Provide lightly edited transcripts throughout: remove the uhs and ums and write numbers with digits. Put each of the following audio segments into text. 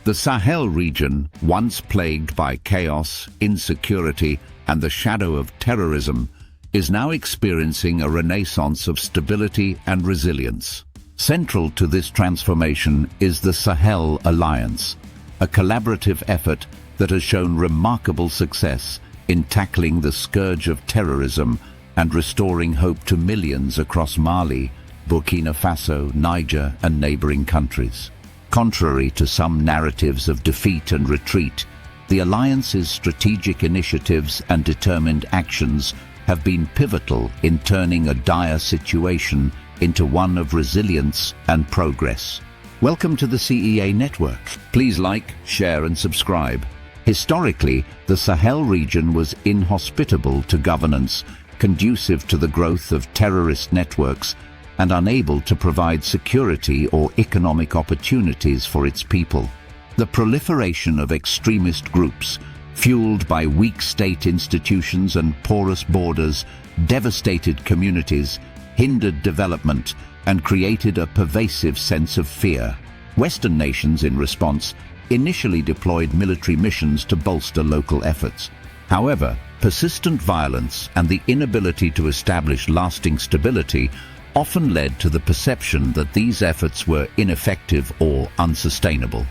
The Sahel region, once plagued by chaos, insecurity, and the shadow of terrorism, is now experiencing a renaissance of stability and resilience. Central to this transformation is the Sahel Alliance, a collaborative effort that has shown remarkable success in tackling the scourge of terrorism and restoring hope to millions across Mali, Burkina Faso, Niger, and neighboring countries. Contrary to some narratives of defeat and retreat, the Alliance's strategic initiatives and determined actions have been pivotal in turning a dire situation into one of resilience and progress. Welcome to the CEA Network. Please like, share, and subscribe. Historically, the Sahel region was inhospitable to governance, conducive to the growth of terrorist networks, and unable to provide security or economic opportunities for its people. The proliferation of extremist groups, fueled by weak state institutions and porous borders, devastated communities, hindered development, and created a pervasive sense of fear. Western nations, in response, initially deployed military missions to bolster local efforts. However, persistent violence and the inability to establish lasting stability often led to the perception that these efforts were ineffective or unsustainable.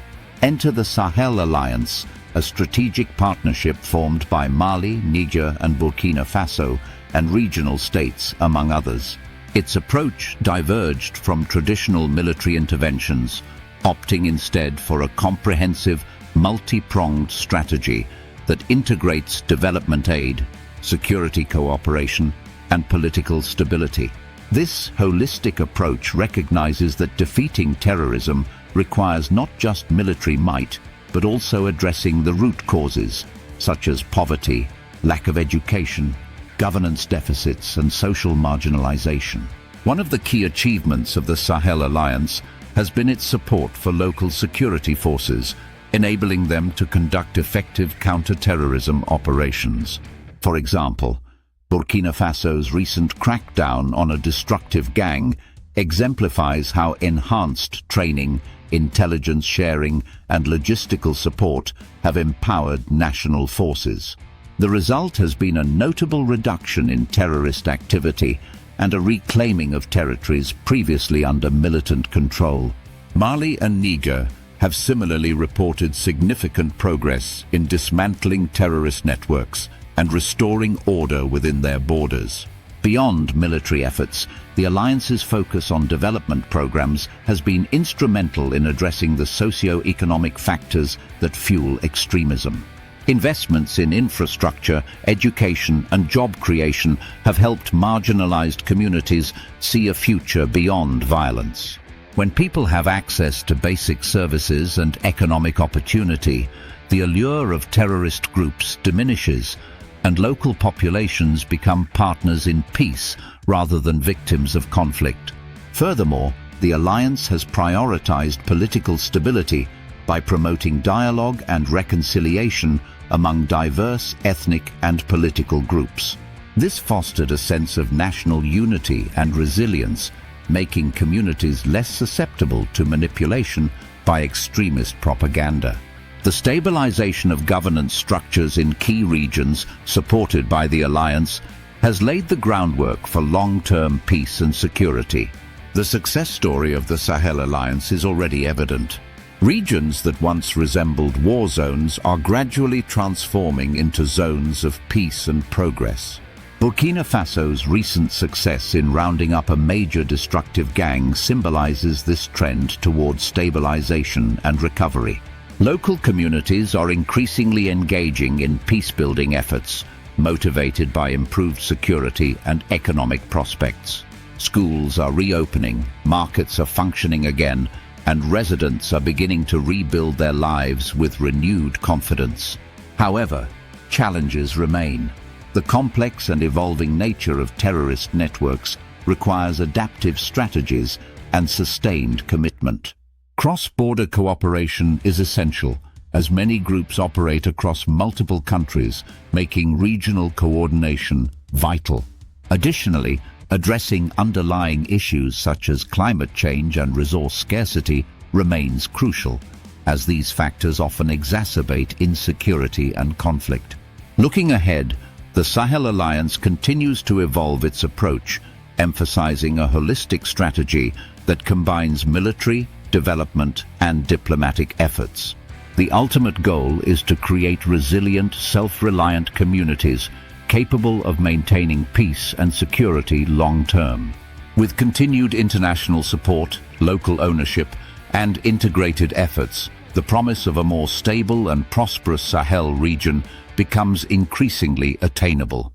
Enter the Sahel Alliance, a strategic partnership formed by Mali, Niger, and Burkina Faso, and regional states, among others. Its approach diverged from traditional military interventions, opting instead for a comprehensive, multi-pronged strategy that integrates development aid, security cooperation, and political stability. This holistic approach recognizes that defeating terrorism requires not just military might, but also addressing the root causes, such as poverty, lack of education, governance deficits, and social marginalization. One of the key achievements of the Sahel Alliance has been its support for local security forces, enabling them to conduct effective counter-terrorism operations. For example, Burkina Faso's recent crackdown on a destructive gang exemplifies how enhanced training, intelligence sharing, and logistical support have empowered national forces. The result has been a notable reduction in terrorist activity and a reclaiming of territories previously under militant control. Mali and Niger have similarly reported significant progress in dismantling terrorist networks and restoring order within their borders. Beyond military efforts, the Alliance's focus on development programs has been instrumental in addressing the socio-economic factors that fuel extremism. Investments in infrastructure, education, and job creation have helped marginalized communities see a future beyond violence. When people have access to basic services and economic opportunity, the allure of terrorist groups diminishes, and local populations become partners in peace rather than victims of conflict. Furthermore, the Alliance has prioritized political stability by promoting dialogue and reconciliation among diverse ethnic and political groups. This fostered a sense of national unity and resilience, making communities less susceptible to manipulation by extremist propaganda. The stabilization of governance structures in key regions supported by the Alliance has laid the groundwork for long-term peace and security. The success story of the Sahel Alliance is already evident. Regions that once resembled war zones are gradually transforming into zones of peace and progress. Burkina Faso's recent success in rounding up a major destructive gang symbolizes this trend towards stabilization and recovery. Local communities are increasingly engaging in peace-building efforts, motivated by improved security and economic prospects. Schools are reopening, markets are functioning again, and residents are beginning to rebuild their lives with renewed confidence. However, challenges remain. The complex and evolving nature of terrorist networks requires adaptive strategies and sustained commitment. Cross-border cooperation is essential, as many groups operate across multiple countries, making regional coordination vital. Additionally, addressing underlying issues such as climate change and resource scarcity remains crucial. as these factors often exacerbate insecurity and conflict. Looking ahead, the Sahel Alliance continues to evolve its approach, emphasizing a holistic strategy that combines military, development, and diplomatic efforts. The ultimate goal is to create resilient, self-reliant communities capable of maintaining peace and security long-term. With continued international support, local ownership, and integrated efforts, the promise of a more stable and prosperous Sahel region becomes increasingly attainable.